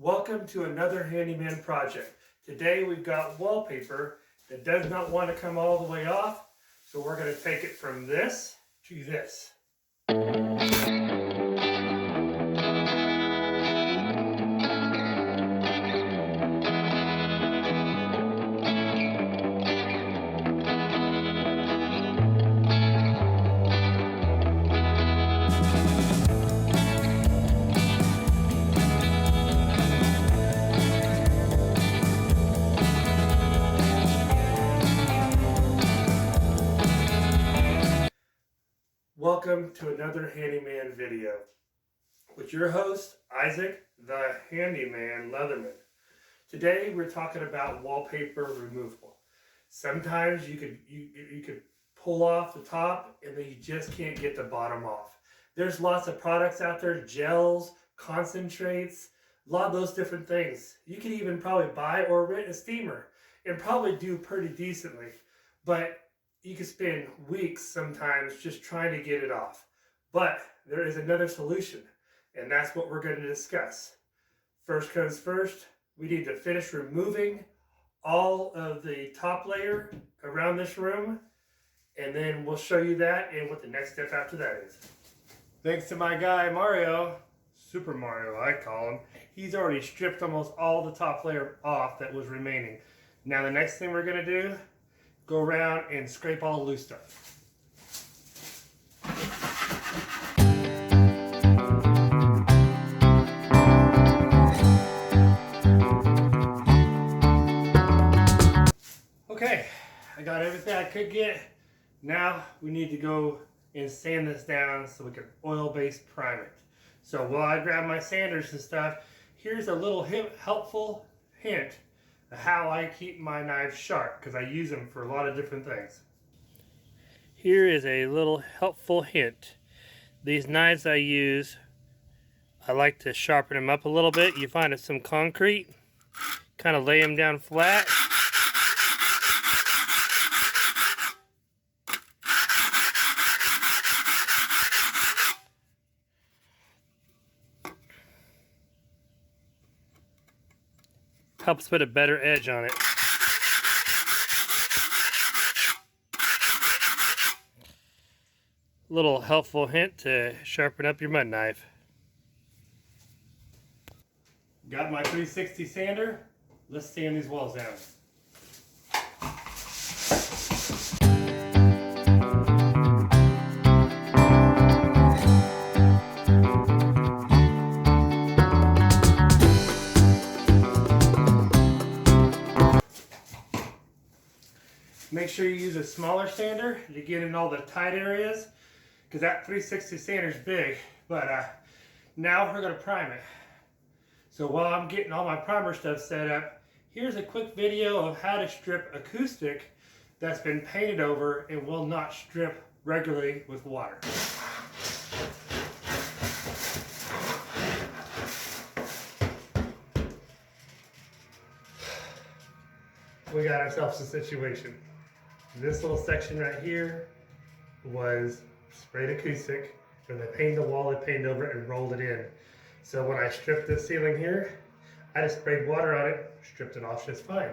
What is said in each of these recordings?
Welcome to another handyman project. Today we've got wallpaper that does not want to come all the way off, so we're going to take it from this to this. Welcome to another handyman video with your host, Isaac the Handyman Leatherman. Today we're talking about wallpaper removal. Sometimes you could pull off the top and then you just can't get the bottom off. There's lots of products out there, gels, concentrates, a lot of those different things. You can even probably buy or rent a steamer and probably do pretty decently, but you can spend weeks sometimes just trying to get it off. But there is another solution, and that's what we're going to discuss. First comes first, we need to finish removing all of the top layer around this room, and then we'll show you that and what the next step after that is. Thanks to my guy Mario, Super Mario I call him, he's already stripped almost all the top layer off that was remaining. Now the next thing we're going to do, go around and scrape all the loose stuff. Okay, I got everything I could get. Now we need to go and sand this down so we can oil-based prime it. So while I grab my sanders and stuff, here's a little helpful hint how I keep my knives sharp, because I use them for a lot of different things. Here is a little helpful hint. These knives I use, I like to sharpen them up a little bit. You find some concrete, kind of lay them down flat. Helps put a better edge on it. Little helpful hint to sharpen up your mud knife. Got my 360 sander. Let's sand these walls down. Make sure you use a smaller sander to get in all the tight areas, because that 360 sander is big. But now we're going to prime it. So while I'm getting all my primer stuff set up, here's a quick video of how to strip acoustic that's been painted over and will not strip regularly with water. We got ourselves a situation. This little section right here was sprayed acoustic. When they painted the wall, they painted over it and rolled it in. So when I stripped this ceiling here, I just sprayed water on it, stripped it off just fine.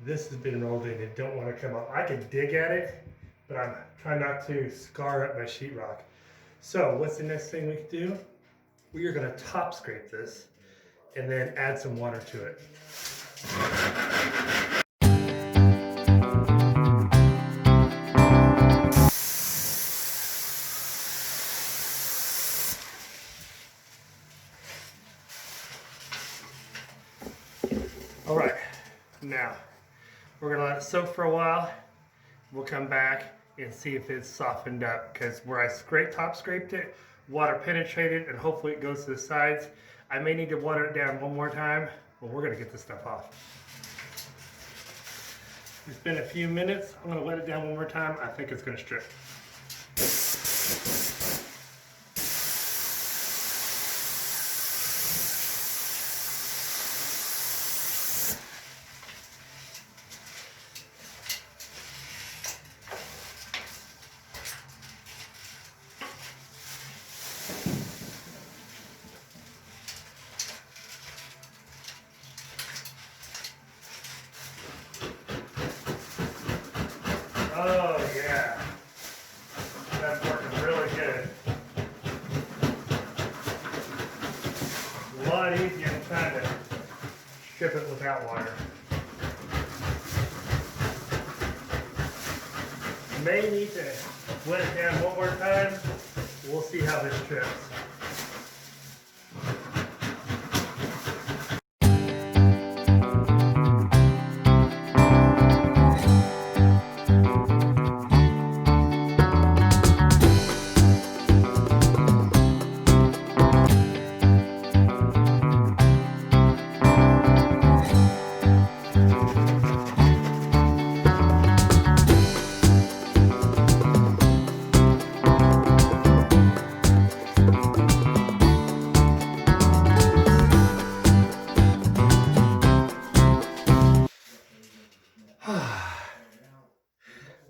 This has been rolled in. It don't want to come up. I could dig at it, but I'm trying not to scar up my sheetrock. So what's the next thing we can do? We are going to top scrape this and then add some water to it. All right, now we're gonna let it soak for a while. We'll come back and see if it's softened up, because where I top scraped it, water penetrated and hopefully it goes to the sides. I may need to water it down one more time, but we're gonna get this stuff off. It's been a few minutes. I'm gonna wet it down one more time. I think it's gonna strip. Oh yeah, that's working really good. A lot easier than trying to strip it without water. May need to wet it down one more time. We'll see how this trips.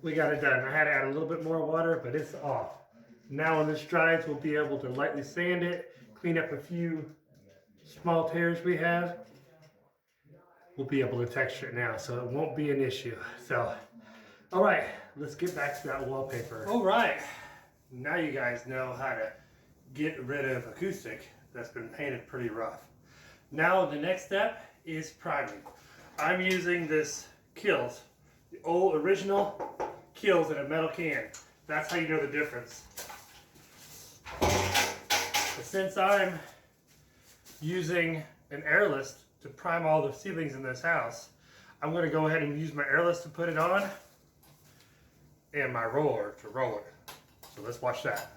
We got it done. I had to add a little bit more water, but it's off. Now when this dries, we'll be able to lightly sand it, clean up a few small tears we have. We'll be able to texture it now, so it won't be an issue. So, all right, let's get back to that wallpaper. All right, now you guys know how to get rid of acoustic that's been painted pretty rough. Now the next step is priming. I'm using this Kills, the old original Kills in a metal can. That's how you know the difference. But since I'm using an airless to prime all the ceilings in this house, I'm going to go ahead and use my airless to put it on and my roller to roll it. So let's watch that.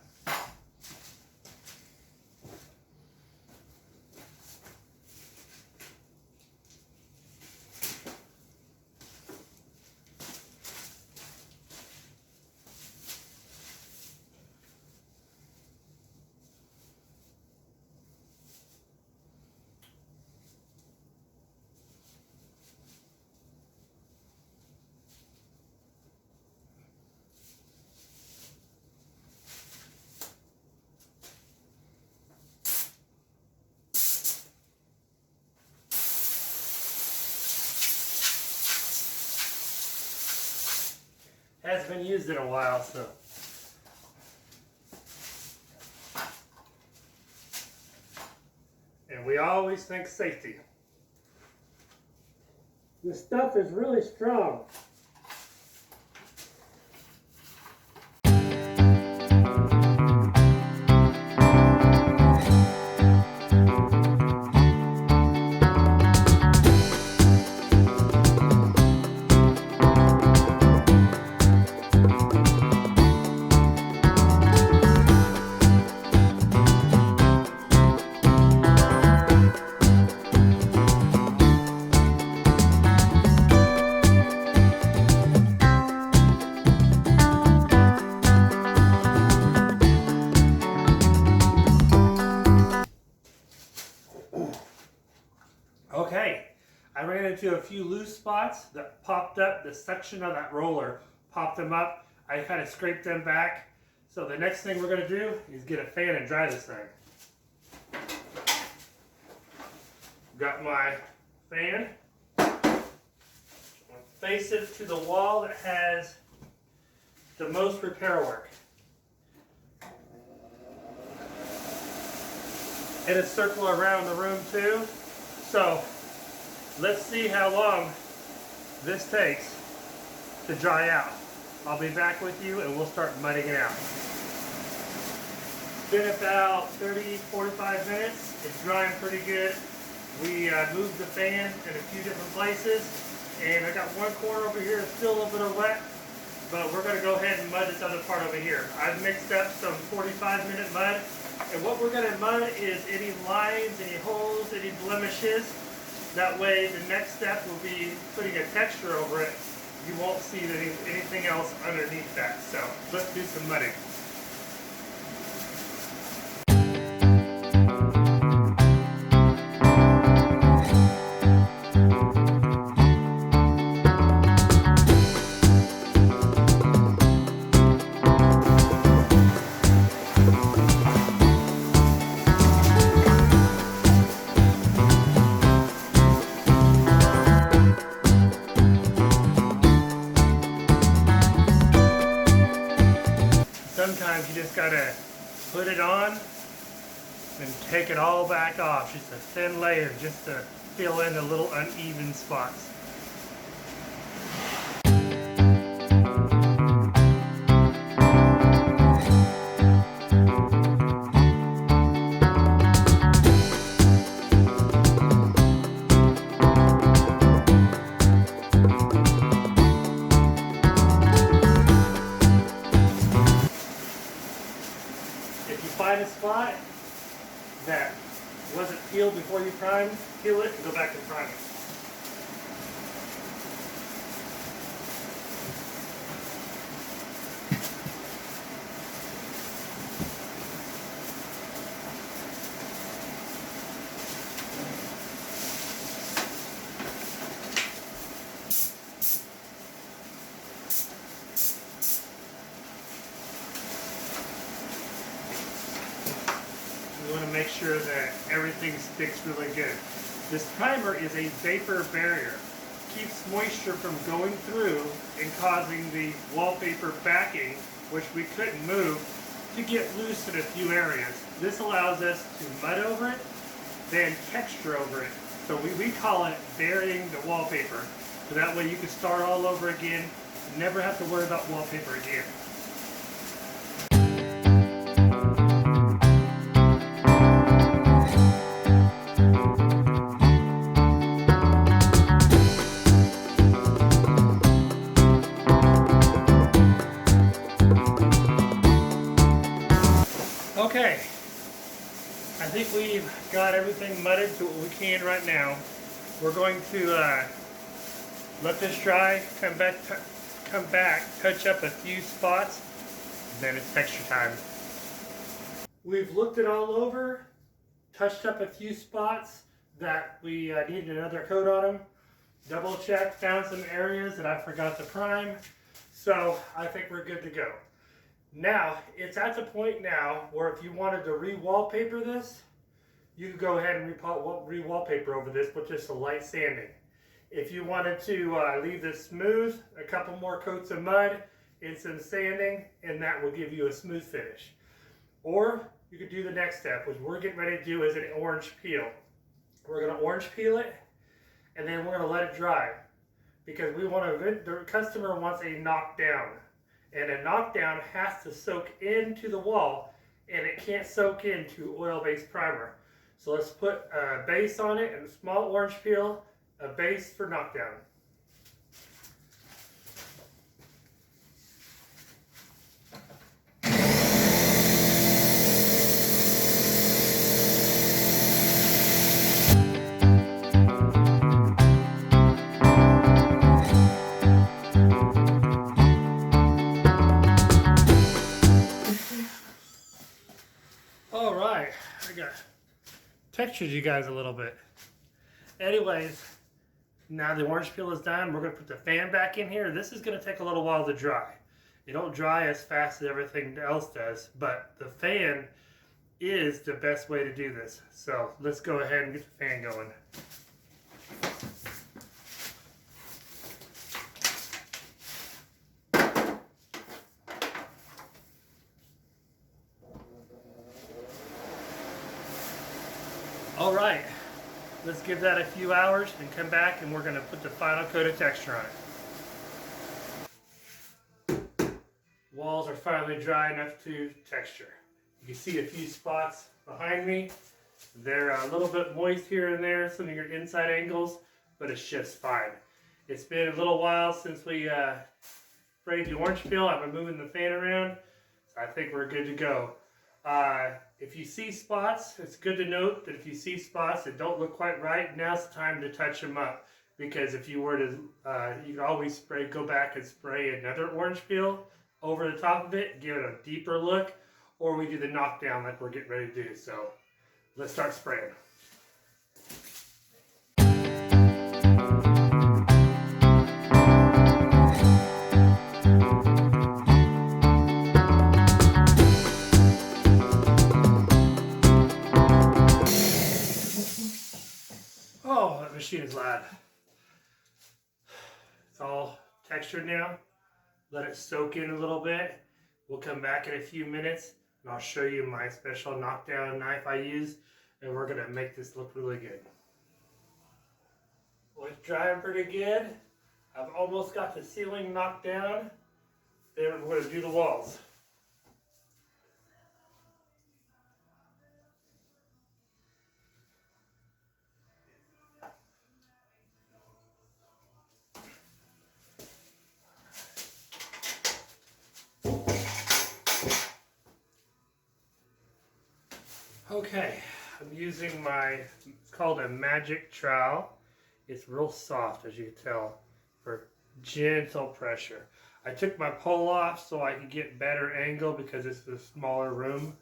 Hasn't been used in a while, so. And we always think safety. This stuff is really strong. Okay, I ran into a few loose spots that popped up. The section of that roller popped them up. I kind of scraped them back. So the next thing we're going to do is get a fan and dry this thing. Got my fan. Face it to the wall that has the most repair work. And a circle around the room too. So let's see how long this takes to dry out. I'll be back with you and we'll start mudding it out. It's been about 30-45 minutes. It's drying pretty good. We moved the fan in a few different places, and I got one corner over here that's still a little bit of wet, but we're going to go ahead and mud this other part over here. I've mixed up some 45-minute mud. And what we're going to mud is any lines, any holes, any blemishes. That way the next step will be putting a texture over it. You won't see anything else underneath that. So let's do some mudding. gotta put it on and take it all back off. Just a thin layer just to fill in the little uneven spots. If you find a spot that wasn't peeled before you prime, peel it and go back and prime it. We want to make sure that everything sticks really good. This primer is a vapor barrier. Keeps moisture from going through and causing the wallpaper backing, which we couldn't move, to get loose in a few areas. This allows us to mud over it, then texture over it. So we call it burying the wallpaper. So that way you can start all over again and never have to worry about wallpaper again. Okay, I think we've got everything mudded to what we can right now. We're going to let this dry, come back, touch up a few spots, then it's texture time. We've looked it all over, touched up a few spots that we needed another coat on them, double checked, found some areas that I forgot to prime, so I think we're good to go. Now, it's at the point now where if you wanted to re-wallpaper this, you could go ahead and re-wallpaper over this with just a light sanding. If you wanted to leave this smooth, a couple more coats of mud and some sanding, and that will give you a smooth finish. Or you could do the next step, which we're getting ready to do is an orange peel. We're going to orange peel it, and then we're going to let it dry. Because the customer wants a knockdown. And a knockdown has to soak into the wall, and it can't soak into oil-based primer. So let's put a base on it and a small orange peel, a base for knockdown. Alright, I got textured you guys a little bit. Anyways, now the orange peel is done. We're going to put the fan back in here. This is going to take a little while to dry. It don't dry as fast as everything else does, but the fan is the best way to do this. So let's go ahead and get the fan going. All right, let's give that a few hours and come back, and we're going to put the final coat of texture on it. Walls are finally dry enough to texture. You can see a few spots behind me. They're a little bit moist here and there, some of your inside angles, but it's just fine. It's been a little while since we sprayed the orange peel. I've been moving the fan around, so I think we're good to go. If you see spots, it's good to note that if you see spots that don't look quite right, now's the time to touch them up. Because if you were to, you can always go back and spray another orange peel over the top of it, give it a deeper look, or we do the knockdown like we're getting ready to do. So let's start spraying. Oh, that machine is loud. It's all textured now. Let it soak in a little bit. We'll come back in a few minutes and I'll show you my special knockdown knife I use, and we're gonna make this look really good. Well, it's drying pretty good. I've almost got the ceiling knocked down. Then we're gonna do the walls. Okay, I'm using it's called a magic trowel. It's real soft, as you can tell, for gentle pressure. I took my pole off so I could get better angle because it's a smaller room,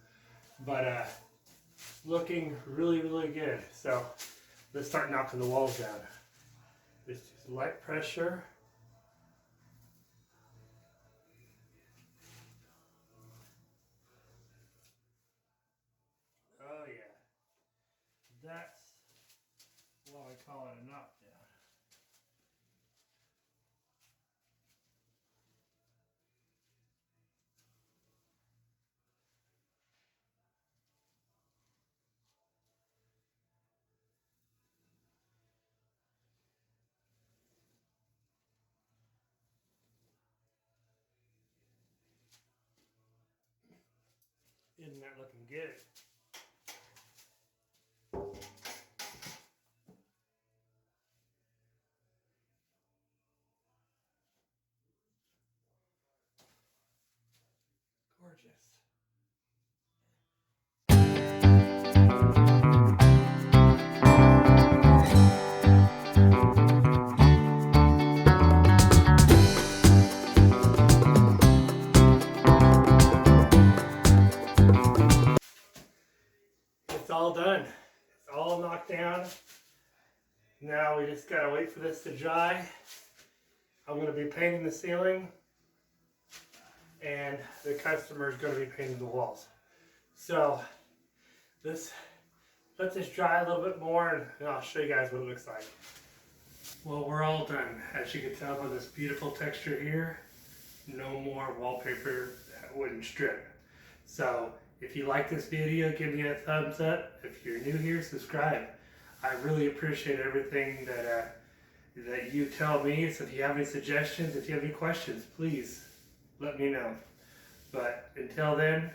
but looking really, really good. So let's start knocking the walls down. Just use light pressure. Oh yeah, that's why I call it a knockdown. Isn't that looking good? Gorgeous. It's all done. It's all knocked down. Now we just gotta wait for this to dry. I'm gonna be painting the ceiling, and the customer is gonna be painting the walls. So let's let this dry a little bit more, and I'll show you guys what it looks like. Well, we're all done. As you can tell by this beautiful texture here, no more wallpaper wooden strip. So if you like this video, give me a thumbs up. If you're new here, subscribe. I really appreciate everything that you tell me. So if you have any suggestions, if you have any questions, please let me know. But until then,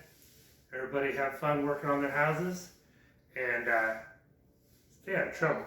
everybody have fun working on their houses, and stay out of trouble.